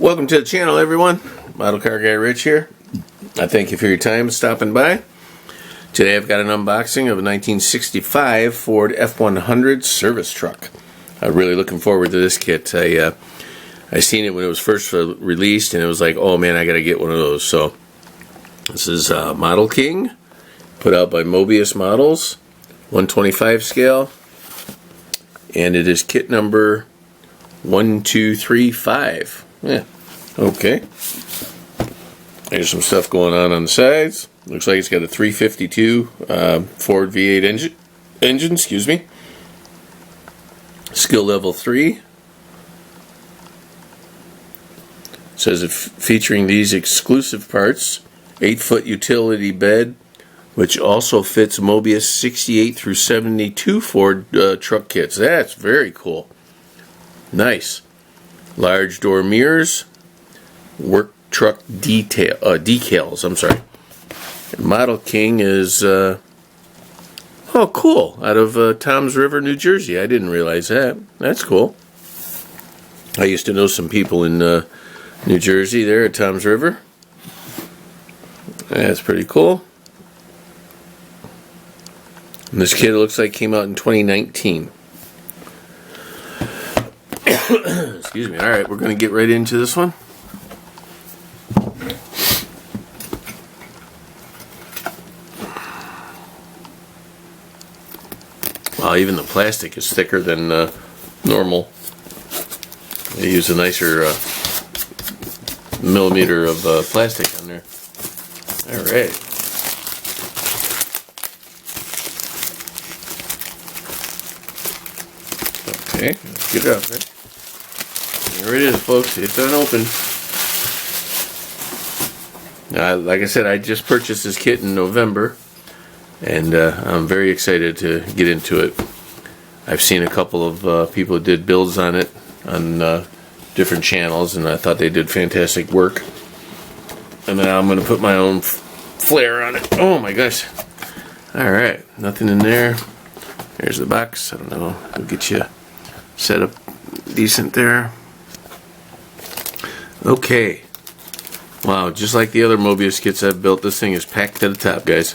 Welcome to the channel, everyone. Model Car Guy Rich here. I thank you for your time stopping by. Today I've got an unboxing of a 1965 Ford F100 service truck. I'm really looking forward to this kit. I seen it when it was first released, and it was like, oh man, I gotta get one of those. So this is Model King, put out by Moebius Models, 125 scale, and it is kit number 1235. Yeah, okay. There's some stuff going on the sides. Looks like it's got a 352 Ford V8 engine, excuse me. Skill level 3. It says it featuring these exclusive parts. 8-foot utility bed, which also fits Moebius 68 through 72 Ford truck kits. That's very cool. Nice. Large door mirrors, work truck decals. I'm sorry. Model King is oh cool, out of Toms River, New Jersey. I didn't realize that. That's cool. I used to know some people in New Jersey there at Toms River. That's pretty cool. And this kit, it looks like, came out in 2019. Excuse me. Alright, we're going to get right into this one. Wow, even the plastic is thicker than normal. They use a nicer millimeter of plastic on there. Alright. Okay, let's get it out there. Here it is, folks. It's unopened. Like I said, I just purchased this kit in November, and I'm very excited to get into it. I've seen a couple of people who did builds on it on different channels, and I thought they did fantastic work. And then I'm going to put my own flair on it. Oh my gosh. Alright, nothing in there. There's the box. I don't know. I'll get you set up decent there. Okay. Wow, just like the other Moebius kits I've built, this thing is packed to the top, guys.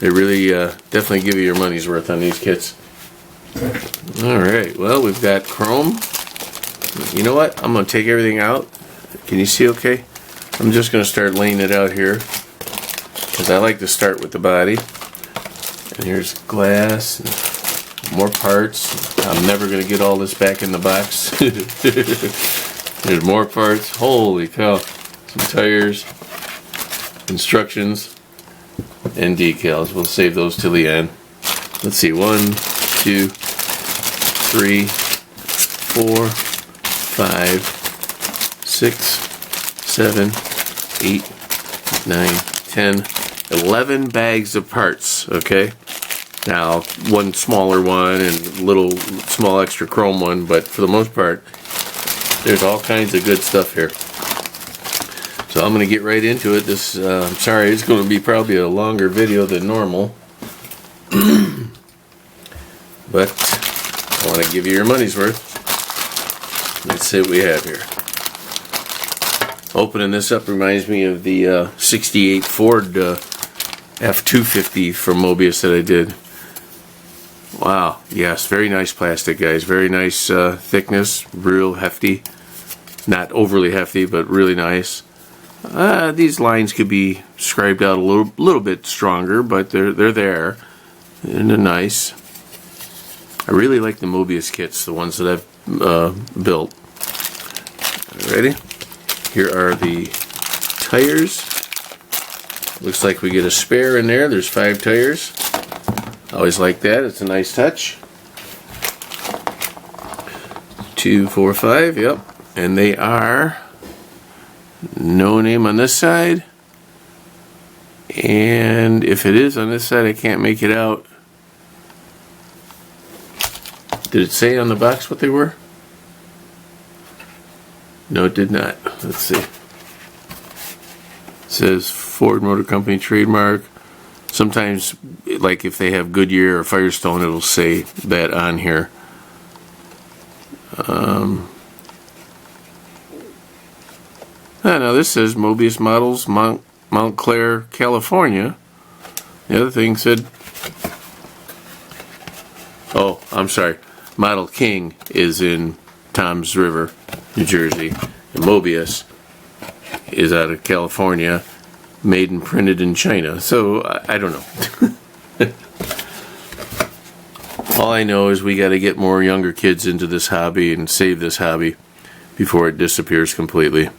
They really definitely give you your money's worth on these kits. Alright, well, we've got chrome. You know what? I'm going to take everything out. Can you see okay? I'm just going to start laying it out here, because I like to start with the body. And here's glass, and more parts. I'm never going to get all this back in the box. There's more parts. Holy cow. Some tires, instructions, and decals. We'll save those till the end. Let's see. 1, 2, 3, 4, 5, 6, 7, 8, 9, 10, 11 bags of parts. Okay. Now, one smaller one and little small extra chrome one, but for the most part, there's all kinds of good stuff here. So I'm going to get right into it. This, I'm sorry, it's going to be probably a longer video than normal. But I want to give you your money's worth. Let's see what we have here. Opening this up reminds me of the 68 Ford F250 from Moebius that I did. Wow, yes, very nice plastic, guys. Very nice thickness, real hefty. Not overly hefty, but really nice. These lines could be scribed out a little bit stronger, but they're there, and they're nice. I really like the Moebius kits, the ones that I've built. Ready? Here are the tires. Looks like we get a spare in there. There's 5 tires. Always like that. It's a nice touch. 2, 4, 5. Yep. And they are no name on this side. And if it is on this side, I can't make it out. Did it say on the box what they were? No, it did not. Let's see. It says Ford Motor Company trademark. Sometimes, like if they have Goodyear or Firestone, it'll say that on here. Now this says Moebius models, Montclair, California. The other thing said, oh, I'm sorry, Model King is in Toms River, New Jersey, and Moebius is out of California, made and printed in China. So I don't know. All I know is we got to get more younger kids into this hobby and save this hobby before it disappears completely.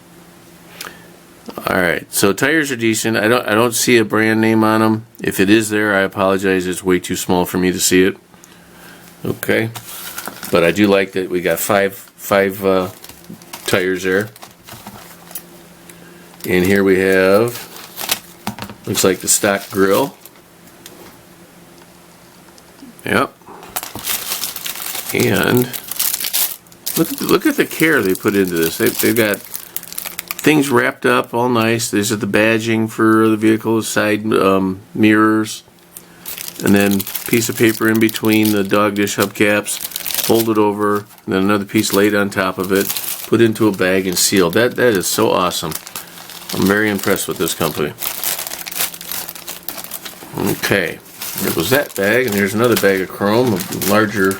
All right, so tires are decent. I don't see a brand name on them. If it is there, I apologize. It's way too small for me to see it. Okay, but I do like that we got five tires there. And here we have, looks like the stock grill. Yep. And look at the care they put into this. They've got things wrapped up all nice. These are the badging for the vehicle, side mirrors, and then piece of paper in between the dog dish hubcaps, folded over, and then another piece laid on top of it, put into a bag and sealed. That is so awesome. I'm very impressed with this company. Okay, there was that bag, and here's another bag of chrome, a larger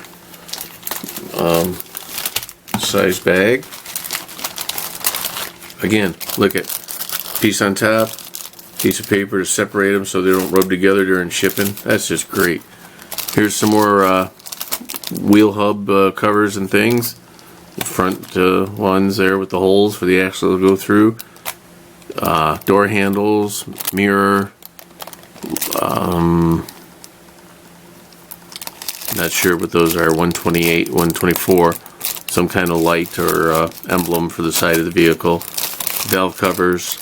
size bag. Again, look at piece on top, piece of paper to separate them so they don't rub together during shipping. That's just great. Here's some more wheel hub covers and things. The front ones there with the holes for the axle to go through. Door handles, mirror. Not sure what those are. 128, 124. Some kind of light or emblem for the side of the vehicle. Valve covers.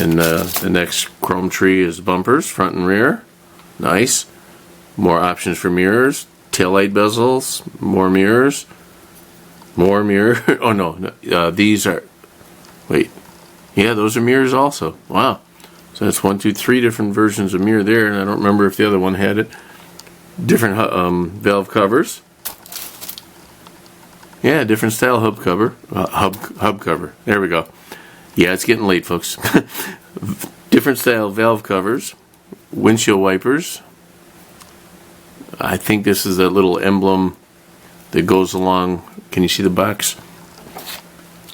And the next chrome tree is bumpers, front and rear. Nice. More options for mirrors. Taillight bezels. More mirrors. More mirror. Oh no, these are. Wait. Yeah, those are mirrors also. Wow. So that's 1, 2, 3 different versions of mirror there, and I don't remember if the other one had it. Different valve covers. Yeah, different style hub cover. Hub cover. There we go. Yeah, it's getting late, folks. Different style valve covers. Windshield wipers. I think this is a little emblem that goes along. Can you see the box?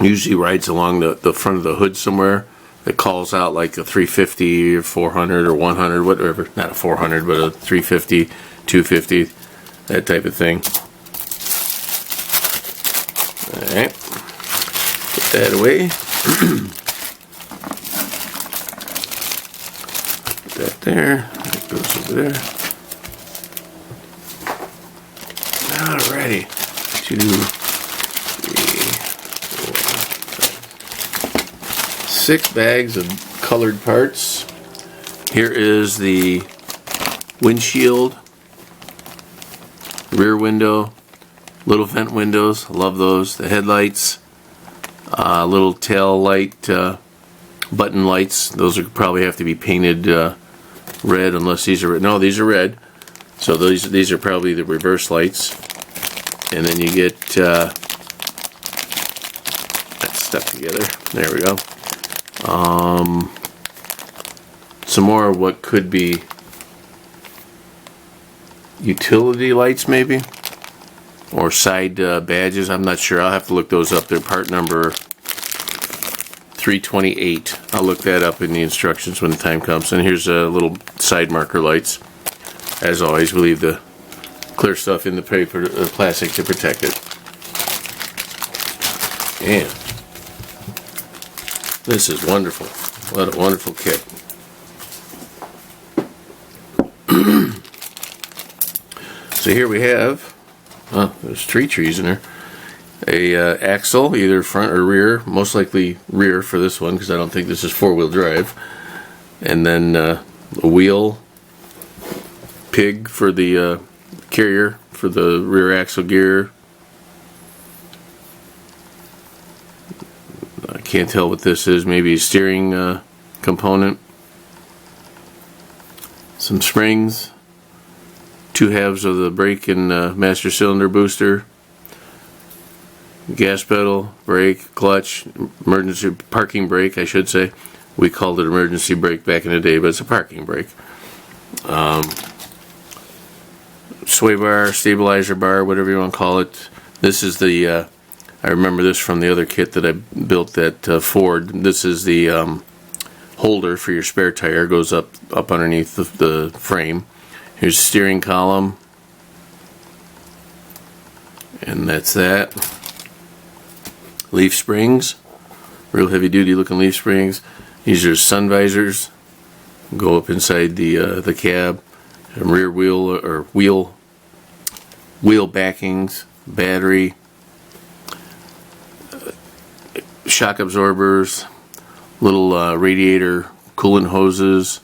Usually rides along the front of the hood somewhere. That calls out like a 350 or 400 or 100, whatever. Not a 400, but a 350, 250, that type of thing. Alright, put that away. Put that there. That goes over there. Alrighty. 2, 3, 4, 5. 6 bags of colored parts. Here is the windshield, rear window, little vent windows, love those. The headlights, little tail light button lights. Those are probably have to be painted red, unless these are no, these are red. So these are probably the reverse lights. And then you get that stuck together. There we go. Some more of what could be utility lights, maybe, or side badges. I'm not sure. I'll have to look those up. They're part number 328. I'll look that up in the instructions when the time comes. And here's a little side marker lights. As always, we leave the clear stuff in the paper, plastic to protect it. And this is wonderful. What a wonderful kit. So here we have, there's 3 trees in there. A axle, either front or rear, most likely rear for this one because I don't think this is 4-wheel drive. And then a wheel pig for the carrier for the rear axle gear. I can't tell what this is. Maybe a steering component. Some springs. 2 halves of the brake and master cylinder booster. gas pedal, brake, clutch, emergency parking brake, I should say. We called it emergency brake back in the day, but it's a parking brake. Sway bar, stabilizer bar, whatever you want to call it. This is the, I remember this from the other kit that I built at Ford. This is the holder for your spare tire. Goes up underneath the frame. Here's the steering column. And that's that. Leaf springs. Real heavy duty looking leaf springs. These are sun visors. Go up inside the cab. And rear wheel or wheel backings. Battery. Shock absorbers. Little radiator coolant hoses.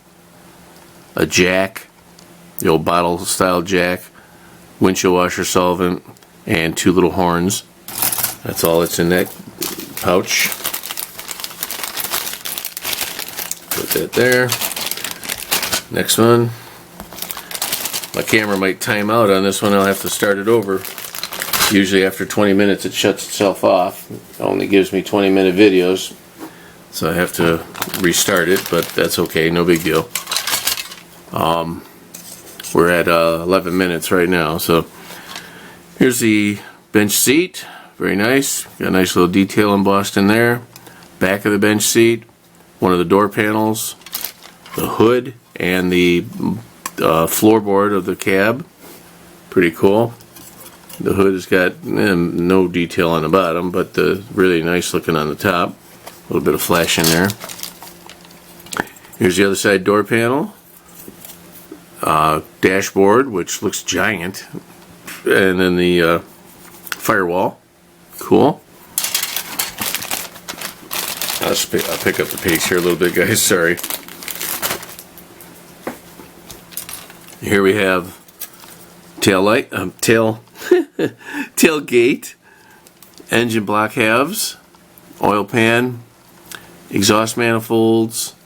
A jack. The old bottle style jack. Windshield washer solvent. And 2 little horns. That's all that's in that pouch. Put that there. Next one. My camera might time out on this one. I'll have to start it over. Usually after 20 minutes it shuts itself off. It only gives me 20-minute videos. So I have to restart it, but that's okay. No big deal. We're at 11 minutes right now. So here's the bench seat. Very nice. Got a nice little detail embossed in there. Back of the bench seat. One of the door panels. The hood and the floorboard of the cab. Pretty cool. The hood has got no detail on the bottom, but really nice looking on the top. A little bit of flash in there. Here's the other side door panel. Dashboard, which looks giant. And then the firewall. Cool. I'll pick up the pace here a little bit, guys. Sorry. Here we have tailgate, engine block halves, oil pan, exhaust manifolds,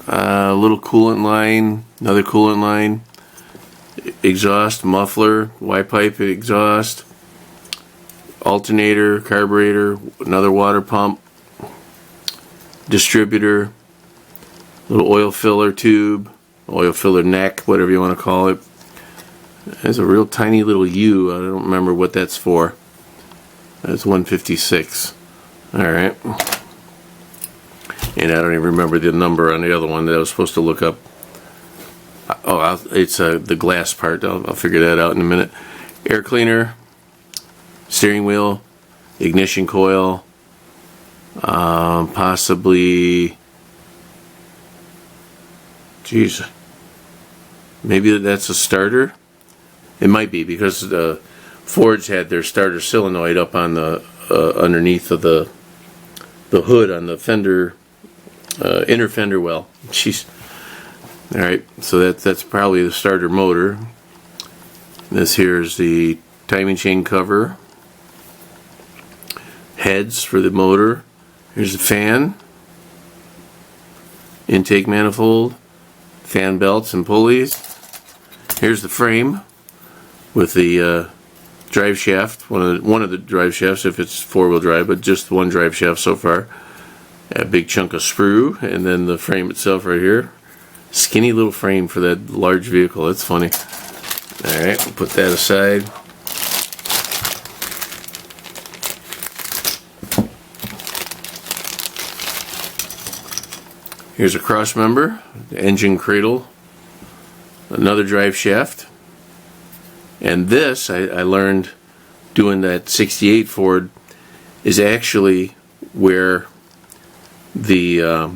a little coolant line, another coolant line, exhaust, muffler, Y-pipe exhaust, alternator, carburetor, another water pump, distributor, little oil filler tube, oil filler neck, whatever you want to call it. There's a real tiny little U. I don't remember what that's for. That's 156. Alright. And I don't even remember the number on the other one that I was supposed to look up. Oh, it's the glass part. I'll figure that out in a minute. Air cleaner, steering wheel, ignition coil, possibly, geez, maybe that's a starter. It might be, because Ford's had their starter solenoid up on the underneath of the hood on the fender, inner fender well. Jeez. All right, so that's probably the starter motor. This here is the timing chain cover. Heads for the motor. Here's the fan. Intake manifold. Fan belts and pulleys. Here's the frame with the drive shaft. One of the drive shafts if it's four-wheel drive, but just one drive shaft so far. A big chunk of sprue, and then the frame itself right here. Skinny little frame for that large vehicle. That's funny. Alright, we'll put that aside. Here's a cross member, the engine cradle, another drive shaft. And this, I learned doing that 68 Ford, is actually where the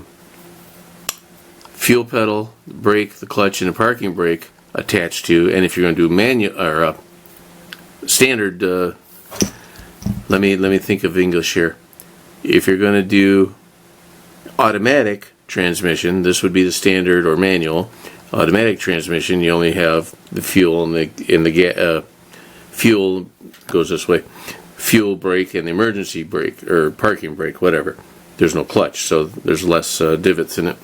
fuel pedal, brake, the clutch, and the parking brake attached to. And if you're going to do manual or standard, let me think of English here. If you're going to do automatic transmission, this would be the standard or manual. Automatic transmission, you only have the fuel and the fuel goes this way. Fuel brake and the emergency brake or parking brake, whatever. There's no clutch, so there's less divots in it.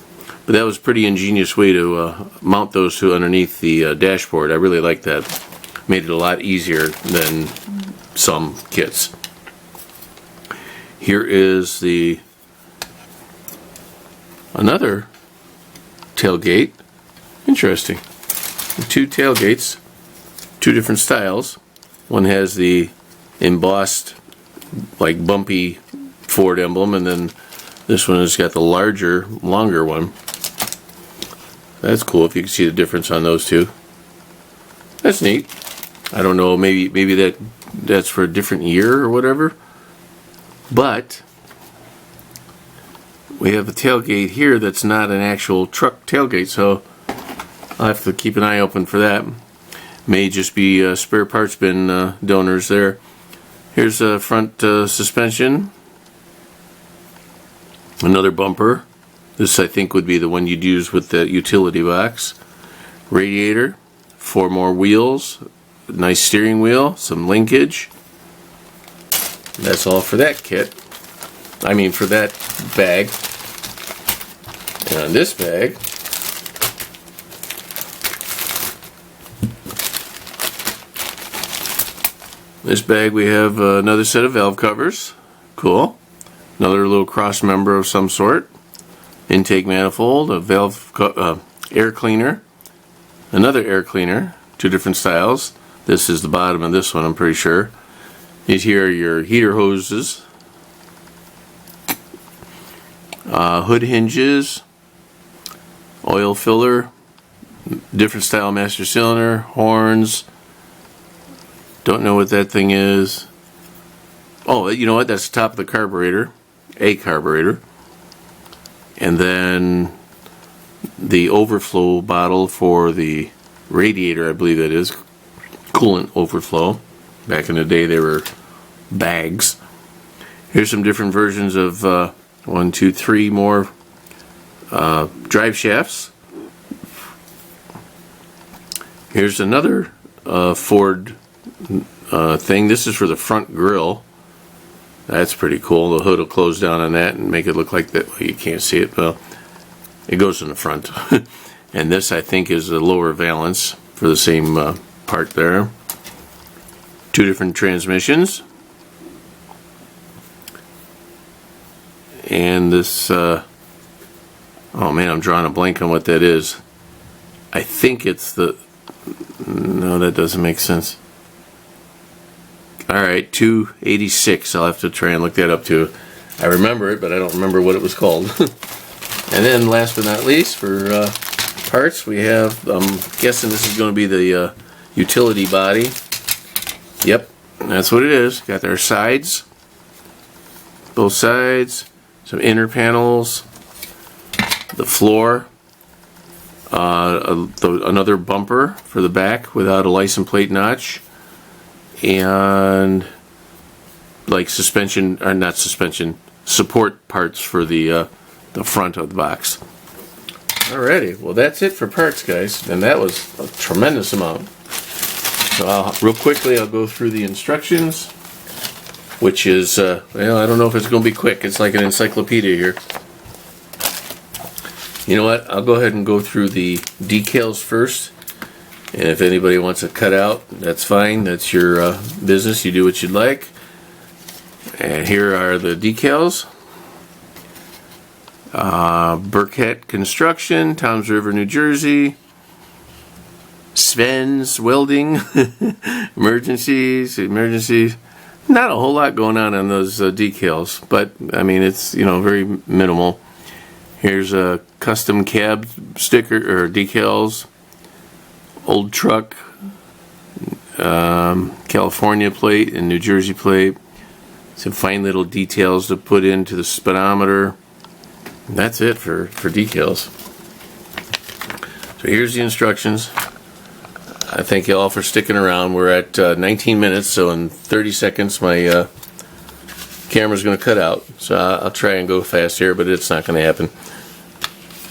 But that was a pretty ingenious way to mount those two underneath the dashboard. I really like that. Made it a lot easier than some kits. Here is the another tailgate. Interesting. Two tailgates, two different styles. One has the embossed, like bumpy Ford emblem, and then this one has got the larger, longer one. That's cool if you can see the difference on those two. That's neat. I don't know, maybe that's for a different year or whatever. But we have a tailgate here that's not an actual truck tailgate, so I'll have to keep an eye open for that. May just be spare parts bin donors there. Here's a front suspension. Another bumper. This I think would be the one you'd use with the utility box. Radiator. 4 more wheels. Nice steering wheel. Some linkage. That's all for that kit. I mean for that bag. And on this bag, we have another set of valve covers. Cool. Another little cross member of some sort. Intake manifold, a valve air cleaner, another air cleaner, 2 different styles. This is the bottom of this one, I'm pretty sure. These here are your heater hoses, hood hinges, oil filler, different style master cylinder, horns. Don't know what that thing is. Oh, you know what? That's the top of the carburetor, a carburetor. And then the overflow bottle for the radiator, I believe that is, coolant overflow. Back in the day they were bags. Here's some different versions of 1, 2, 3 more drive shafts. Here's another Ford thing. This is for the front grille. That's pretty cool. The hood will close down on that and make it look like that. Well, you can't see it. Well, it goes in the front. And this, I think, is the lower valance for the same part there. 2 different transmissions. And this, oh man, I'm drawing a blank on what that is. I think it's the, no, that doesn't make sense. Alright, 286. I'll have to try and look that up too. I remember it, but I don't remember what it was called. And then last but not least, for parts, we have, I'm guessing this is going to be the utility body. Yep, that's what it is. Got our sides, both sides, some inner panels, the floor, another bumper for the back without a license plate notch, and like suspension, or not suspension, support parts for the front of the box. Alrighty, well that's it for parts, guys, and that was a tremendous amount. So real quickly I'll go through the instructions, which is, well, I don't know if it's going to be quick. It's like an encyclopedia here. You know what, I'll go ahead and go through the decals first. And if anybody wants it cut out, that's fine. That's your business. You do what you'd like. And here are the decals. Burkett Construction, Toms River, New Jersey. Sven's Welding. Emergencies. Not a whole lot going on those decals, but I mean it's, you know, very minimal. Here's a custom cab sticker or decals. Old truck, California plate and New Jersey plate. Some fine little details to put into the speedometer. And that's it for decals. So here's the instructions. I thank you all for sticking around. We're at 19 minutes, so in 30 seconds my camera's going to cut out. So I'll try and go fast here, but it's not going to happen.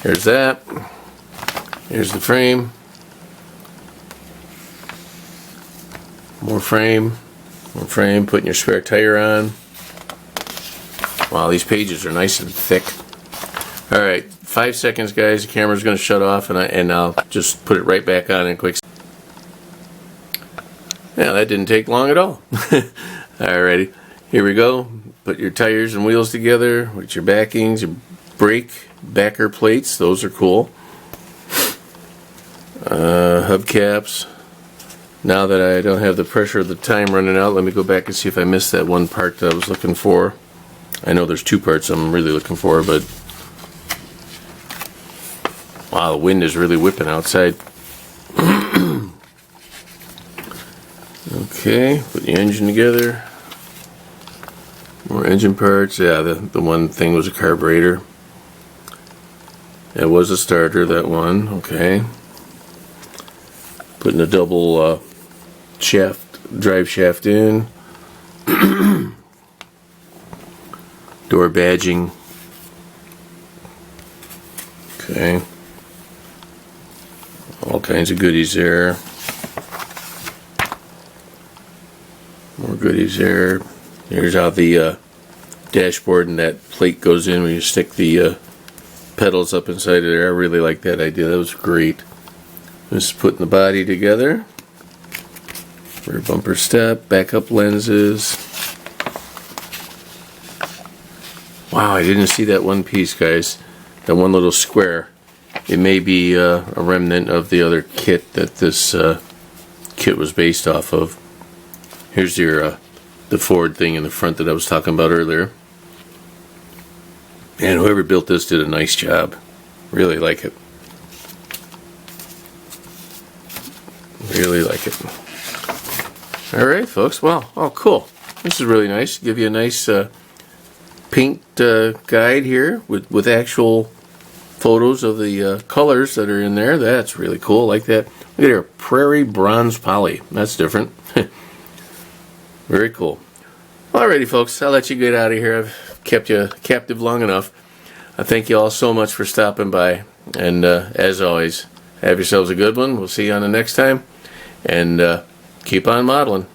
Here's that. Here's the frame. More frame, putting your spare tire on. Wow, these pages are nice and thick. Alright, 5 seconds, guys. The camera's going to shut off, and I'll just put it right back on in quick. Yeah, that didn't take long at all. Alrighty, here we go. put your tires and wheels together with your backings, your brake backer plates. Those are cool. Hubcaps. Now that I don't have the pressure of the time running out, let me go back and see if I missed that one part that I was looking for. I know there's two parts I'm really looking for, but wow, the wind is really whipping outside. Okay, put the engine together. More engine parts. Yeah, the one thing was a carburetor. That was a starter, that one. Okay. Putting a double drive shaft in. Door badging. Okay. All kinds of goodies there. More goodies there. Here's how the dashboard and that plate goes in when you stick the pedals up inside of there. I really like that idea. That was great. Just putting the body together. Rear bumper step, backup lenses. Wow, I didn't see that one piece, guys. That one little square. It may be a remnant of the other kit that this kit was based off of. Here's your the Ford thing in the front that I was talking about earlier. And whoever built this did a nice job. Really like it. Really like it. Alright, folks. Well, oh, cool. This is really nice. Give you a nice paint guide here with actual photos of the colors that are in there. That's really cool. I like that. Look at here. Prairie Bronze Poly. That's different. Very cool. Alrighty, folks. I'll let you get out of here. I've kept you captive long enough. I thank you all so much for stopping by. And as always, have yourselves a good one. We'll see you on the next time. And keep on modeling.